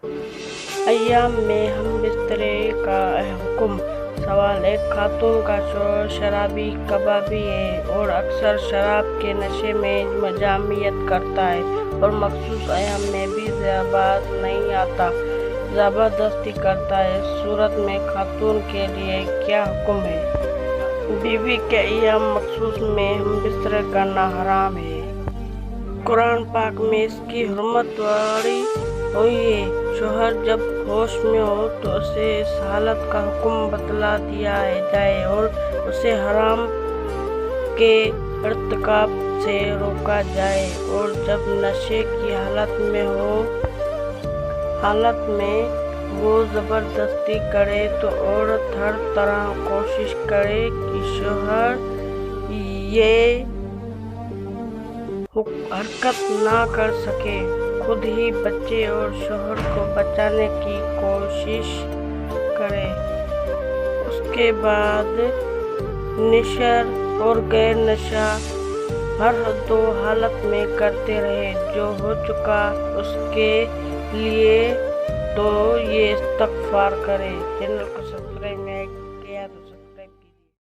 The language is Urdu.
ایام میں ہم بسترے کا حکم۔ سوال: ایک خاتون کا شوہر شرابی کبابی ہے اور اکثر شراب کے نشے میں جامعیت کرتا ہے اور مخصوص ایام میں بھی باز نہیں آتا، زبردستی کرتا ہے۔ اس صورت میں خاتون کے لیے کیا حکم ہے؟ بیوی کے ایام مخصوص میں ہم بستر کرنا حرام ہے۔ قرآن پاک میں اس کی حرمت وضع ہوئی ہے۔ شوہر جب ہوش میں ہو تو اسے اس حالت کا حکم بتلا دیا جائے اور اسے حرام کے ارتکاب سے روکا جائے، اور جب نشے کی حالت میں وہ زبردستی کرے تو عورت ہر طرح کوشش کرے کہ شوہر یہ حرکت نہ کر سکے، خود ہی بچے اور شوہر کو بچانے کی کوشش کرے۔ اس کے بعد نشہ اور غیر نشہ ہر دو حالت میں کرتے رہے۔ جو ہو چکا اس کے لیے تو یہ استغفار کرے۔ چینل کو سبسکرائب